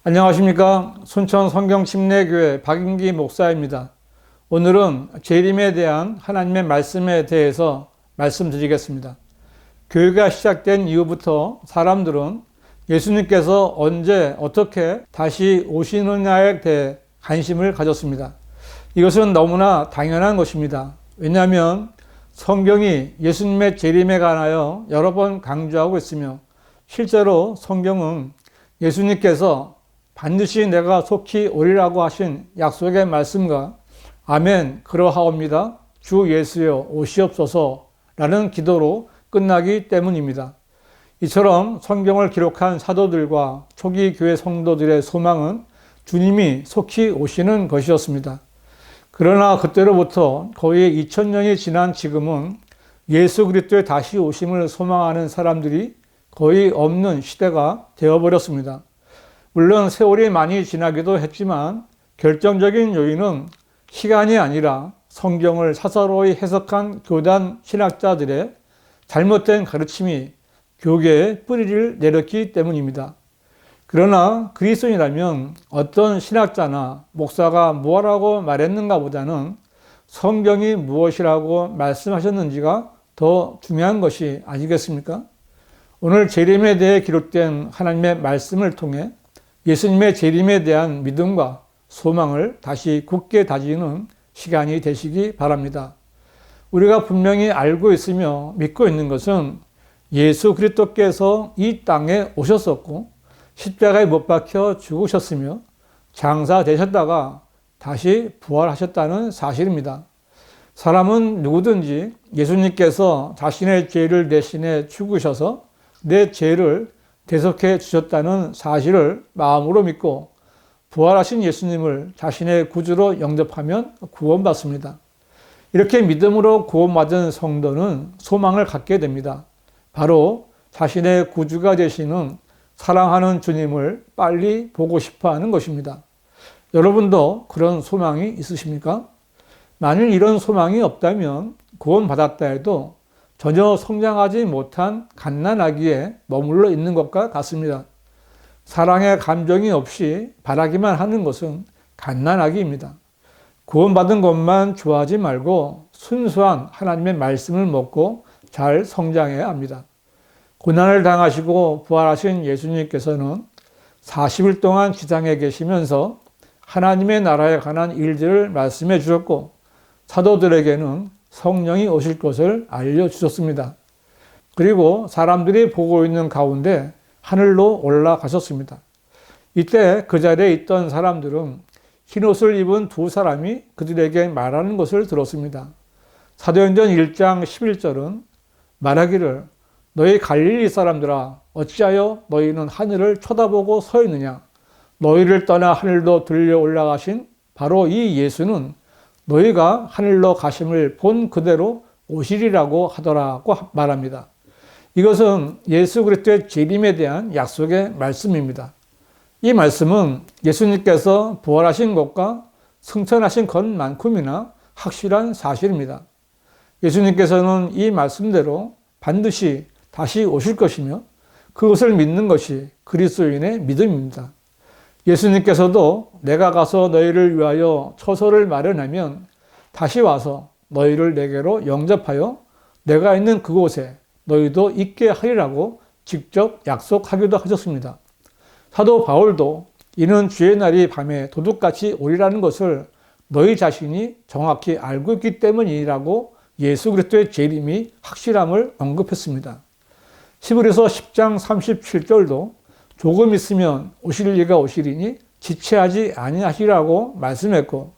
안녕하십니까. 순천 성경침례교회 박인기 목사입니다. 오늘은 재림에 대한 하나님의 말씀에 대해서 말씀드리겠습니다. 교회가 시작된 이후부터 사람들은 예수님께서 언제 어떻게 다시 오시느냐에 대해 관심을 가졌습니다. 이것은 너무나 당연한 것입니다. 왜냐하면 성경이 예수님의 재림에 관하여 여러 번 강조하고 있으며 실제로 성경은 예수님께서 반드시 내가 속히 오리라고 하신 약속의 말씀과 아멘 그러하옵니다. 주 예수여 오시옵소서 라는 기도로 끝나기 때문입니다. 이처럼 성경을 기록한 사도들과 초기 교회 성도들의 소망은 주님이 속히 오시는 것이었습니다. 그러나 그때로부터 거의 2000년이 지난 지금은 예수 그리스도의 다시 오심을 소망하는 사람들이 거의 없는 시대가 되어버렸습니다. 물론 세월이 많이 지나기도 했지만 결정적인 요인은 시간이 아니라 성경을 사사로이 해석한 교단 신학자들의 잘못된 가르침이 교계에 뿌리를 내렸기 때문입니다. 그러나 그리스도인이라면 어떤 신학자나 목사가 무엇이라고 말했는가 보다는 성경이 무엇이라고 말씀하셨는지가 더 중요한 것이 아니겠습니까? 오늘 재림에 대해 기록된 하나님의 말씀을 통해 예수님의 재림에 대한 믿음과 소망을 다시 굳게 다지는 시간이 되시기 바랍니다. 우리가 분명히 알고 있으며 믿고 있는 것은 예수 그리스도께서 이 땅에 오셨었고 십자가에 못 박혀 죽으셨으며 장사되셨다가 다시 부활하셨다는 사실입니다. 사람은 누구든지 예수님께서 자신의 죄를 대신해 죽으셔서 내 죄를 대속해 주셨다는 사실을 마음으로 믿고 부활하신 예수님을 자신의 구주로 영접하면 구원받습니다. 이렇게 믿음으로 구원받은 성도는 소망을 갖게 됩니다. 바로 자신의 구주가 되시는 사랑하는 주님을 빨리 보고 싶어 하는 것입니다. 여러분도 그런 소망이 있으십니까? 만일 이런 소망이 없다면 구원받았다 해도 전혀 성장하지 못한 갓난아기에 머물러 있는 것과 같습니다. 사랑의 감정이 없이 바라기만 하는 것은 갓난아기입니다. 구원받은 것만 좋아하지 말고 순수한 하나님의 말씀을 먹고 잘 성장해야 합니다. 고난을 당하시고 부활하신 예수님께서는 40일 동안 지상에 계시면서 하나님의 나라에 관한 일들을 말씀해 주셨고 사도들에게는 성령이 오실 것을 알려주셨습니다. 그리고 사람들이 보고 있는 가운데 하늘로 올라가셨습니다. 이때 그 자리에 있던 사람들은 흰옷을 입은 두 사람이 그들에게 말하는 것을 들었습니다. 사도행전 1장 11절은 말하기를 너희 갈릴리 사람들아 어찌하여 너희는 하늘을 쳐다보고 서 있느냐 너희를 떠나 하늘로 들려 올라가신 바로 이 예수는 너희가 하늘로 가심을 본 그대로 오시리라고 하더라고 말합니다. 이것은 예수 그리스도의 재림에 대한 약속의 말씀입니다. 이 말씀은 예수님께서 부활하신 것과 승천하신 것만큼이나 확실한 사실입니다. 예수님께서는 이 말씀대로 반드시 다시 오실 것이며 그것을 믿는 것이 그리스도인의 믿음입니다. 예수님께서도 내가 가서 너희를 위하여 처소를 마련하면 다시 와서 너희를 내게로 영접하여 내가 있는 그곳에 너희도 있게 하리라고 직접 약속하기도 하셨습니다. 사도 바울도 이는 주의 날이 밤에 도둑같이 오리라는 것을 너희 자신이 정확히 알고 있기 때문이라고 예수 그리스도의 재림이 확실함을 언급했습니다. 히브리서 10장 37절도 조금 있으면 오실 이가 오시리니 지체하지 아니하시라고 말씀했고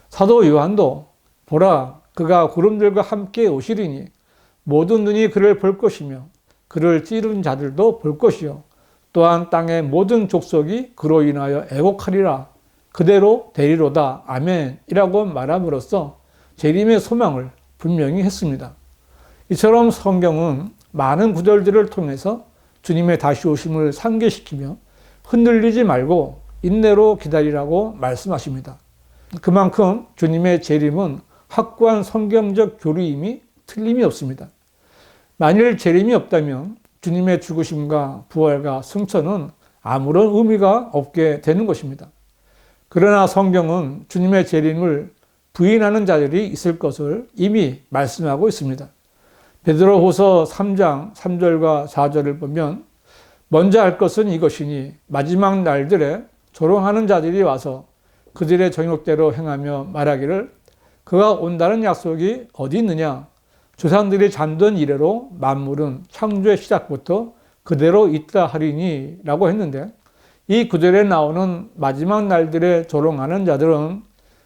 사도 요한도 보라 그가 구름들과 함께 오시리니 모든 눈이 그를 볼 것이며 그를 찌른 자들도 볼 것이요 또한 땅의 모든 족속이 그로 인하여 애곡하리라 그대로 되리로다 아멘이라고 말함으로써 재림의 소망을 분명히 했습니다. 이처럼 성경은 많은 구절들을 통해서 주님의 다시 오심을 상기시키며 흔들리지 말고 인내로 기다리라고 말씀하십니다. 그만큼 주님의 재림은 확고한 성경적 교리임이 틀림이 없습니다. 만일 재림이 없다면 주님의 죽으심과 부활과 승천은 아무런 의미가 없게 되는 것입니다. 그러나 성경은 주님의 재림을 부인하는 자들이 있을 것을 이미 말씀하고 있습니다. 베드로후서 3장 3절과 4절을 보면 먼저 할 것은 이것이니 마지막 날들에 조롱하는 자들이 와서 그들의 정욕대로 행하며 말하기를 그가 온다는 약속이 어디 있느냐? 조상들이 잠든 이래로 만물은 창조의 시작부터 그대로 있다 하리니 라고 했는데 이 구절에 나오는 마지막 날들에 조롱하는 자들은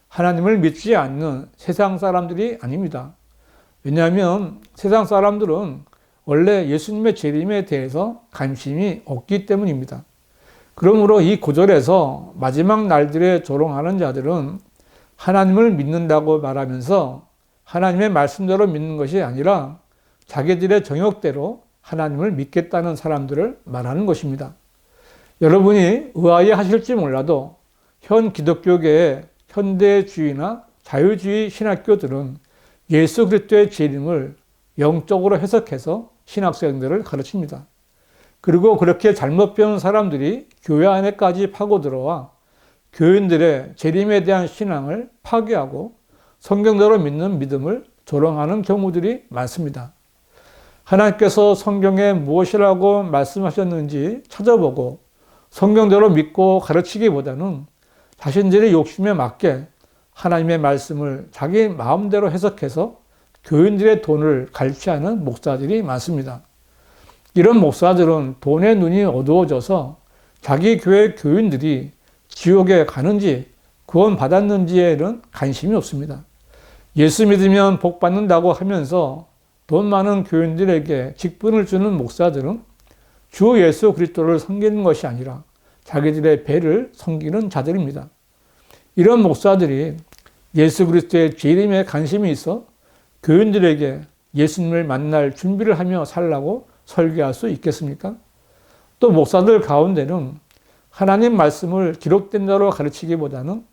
하나님을 믿지 않는 세상 사람들이 아닙니다. 왜냐하면 세상 사람들은 원래 예수님의 재림에 대해서 관심이 없기 때문입니다. 그러므로 이 구절에서 마지막 날들에 조롱하는 자들은 하나님을 믿는다고 말하면서 하나님의 말씀대로 믿는 것이 아니라 자기들의 정욕대로 하나님을 믿겠다는 사람들을 말하는 것입니다. 여러분이 의아해 하실지 몰라도 현 기독교계의 현대주의나 자유주의 신학교들은 예수 그리스도의 재림을 영적으로 해석해서 신학생들을 가르칩니다. 그리고 그렇게 잘못 배운 사람들이 교회 안에까지 파고들어와 교인들의 재림에 대한 신앙을 파괴하고 성경대로 믿는 믿음을 조롱하는 경우들이 많습니다. 하나님께서 성경에 무엇이라고 말씀하셨는지 찾아보고 성경대로 믿고 가르치기보다는 자신들의 욕심에 맞게 하나님의 말씀을 자기 마음대로 해석해서 교인들의 돈을 갈취하는 목사들이 많습니다. 이런 목사들은 돈의 눈이 어두워져서 자기 교회 교인들이 지옥에 가는지 구원 받았는지에는 관심이 없습니다. 예수 믿으면 복 받는다고 하면서 돈 많은 교인들에게 직분을 주는 목사들은 주 예수 그리스도를 섬기는 것이 아니라 자기들의 배를 섬기는 자들입니다. 이런 목사들이 예수 그리스도의 재림에 관심이 있어 교인들에게 예수님을 만날 준비를 하며 살라고 설교할 수 있겠습니까? 또 목사들 가운데는 하나님 말씀을 기록된 대로 가르치기보다는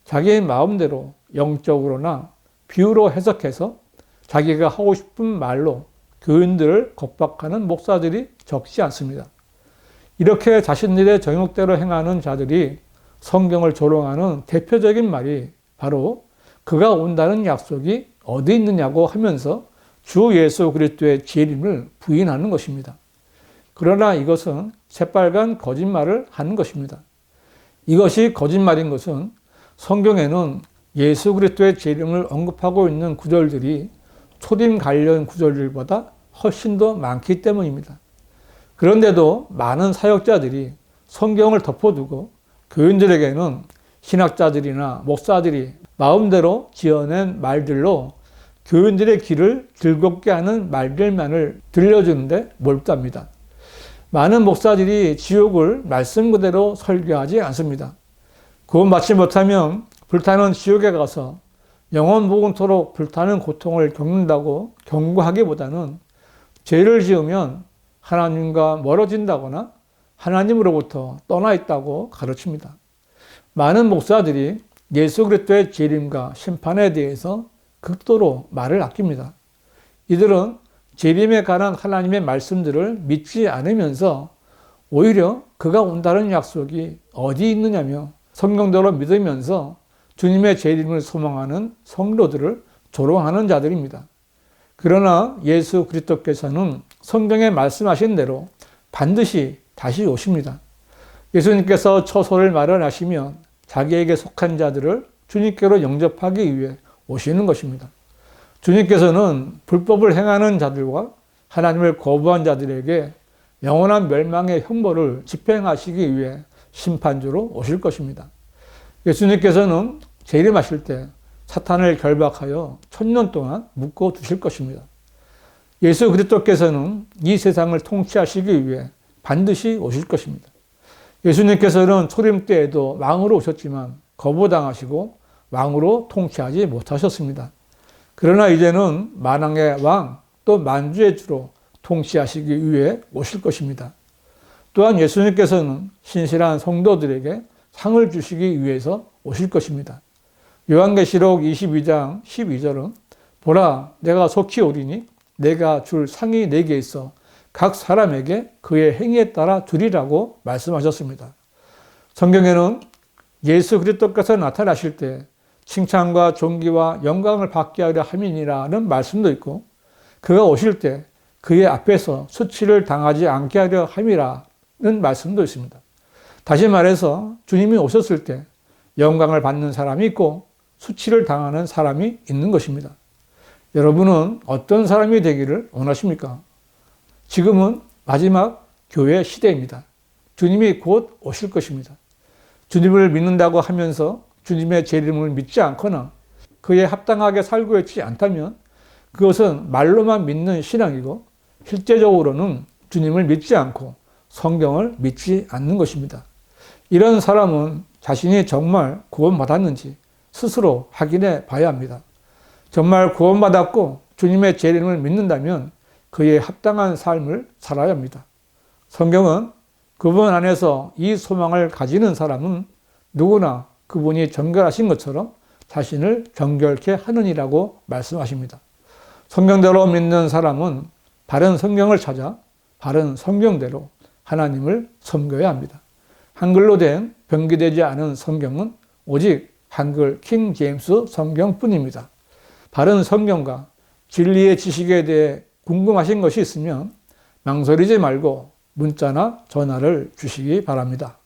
자기의 마음대로 영적으로나 비유로 해석해서 자기가 하고 싶은 말로 교인들을 겁박하는 목사들이 적지 않습니다. 이렇게 자신들의 정욕대로 행하는 자들이 성경을 조롱하는 대표적인 말이 바로 그가 온다는 약속이 어디 있느냐고 하면서 주 예수 그리스도의 재림을 부인하는 것입니다. 그러나 이것은 새빨간 거짓말을 하는 것입니다. 이것이 거짓말인 것은 성경에는 예수 그리스도의 재림을 언급하고 있는 구절들이 초림 관련 구절들보다 훨씬 더 많기 때문입니다. 그런데도 많은 사역자들이 성경을 덮어두고 교인들에게는 신학자들이나 목사들이 마음대로 지어낸 말들로 교인들의 귀를 즐겁게 하는 말들만을 들려주는데 몰두합니다. 많은 목사들이 지옥을 말씀 그대로 설교하지 않습니다. 구원 받지 못하면 불타는 지옥에 가서 영원 무궁토록 불타는 고통을 겪는다고 경고하기보다는 죄를 지으면 하나님과 멀어진다거나 하나님으로부터 떠나 있다고 가르칩니다. 많은 목사들이 예수 그리스도의 재림과 심판에 대해서 극도로 말을 아낍니다. 이들은 재림에 관한 하나님의 말씀들을 믿지 않으면서 오히려 그가 온다는 약속이 어디 있느냐며 성경대로 믿으면서 주님의 재림을 소망하는 성도들을 조롱하는 자들입니다. 그러나 예수 그리스도께서는 성경에 말씀하신 대로 반드시 다시 오십니다. 예수님께서 처소를 마련하시면 자기에게 속한 자들을 주님께로 영접하기 위해 오시는 것입니다. 주님께서는 불법을 행하는 자들과 하나님을 거부한 자들에게 영원한 멸망의 형벌을 집행하시기 위해 심판주로 오실 것입니다. 예수님께서는 재림하실 때 사탄을 결박하여 1000년 동안 묶어 두실 것입니다. 예수 그리스도께서는 이 세상을 통치하시기 위해 반드시 오실 것입니다. 예수님께서는 초림 때에도 왕으로 오셨지만 거부당하시고 왕으로 통치하지 못하셨습니다. 그러나 이제는 만왕의 왕, 또 만주의 주로 통치하시기 위해 오실 것입니다. 또한 예수님께서는 신실한 성도들에게 상을 주시기 위해서 오실 것입니다. 요한계시록 22장 12절은 보라, 내가 속히 오리니 내가 줄 상이 내게 있어 각 사람에게 그의 행위에 따라 주리라고 말씀하셨습니다. 성경에는 예수 그리스도께서 나타나실 때 칭찬과 존귀와 영광을 받게 하려 함이니라는 말씀도 있고, 그가 오실 때 그의 앞에서 수치를 당하지 않게 하려 함이라는 말씀도 있습니다. 다시 말해서 주님이 오셨을 때 영광을 받는 사람이 있고 수치를 당하는 사람이 있는 것입니다. 여러분은 어떤 사람이 되기를 원하십니까? 지금은 마지막 교회 시대입니다. 주님이 곧 오실 것입니다. 주님을 믿는다고 하면서 주님의 재림을 믿지 않거나 그에 합당하게 살고 있지 않다면 그것은 말로만 믿는 신앙이고 실제적으로는 주님을 믿지 않고 성경을 믿지 않는 것입니다. 이런 사람은 자신이 정말 구원받았는지 스스로 확인해 봐야 합니다. 정말 구원받았고 주님의 재림을 믿는다면 그에 합당한 삶을 살아야 합니다. 성경은 그분 안에서 이 소망을 가지는 사람은 누구나 그분이 정결하신 것처럼 자신을 정결케 하느니라고 말씀하십니다. 성경대로 믿는 사람은 바른 성경을 찾아 바른 성경대로 하나님을 섬겨야 합니다. 한글로 된 변기되지 않은 성경은 오직 한글 킹 제임스 성경뿐입니다. 바른 성경과 진리의 지식에 대해 궁금하신 것이 있으면 망설이지 말고 문자나 전화를 주시기 바랍니다.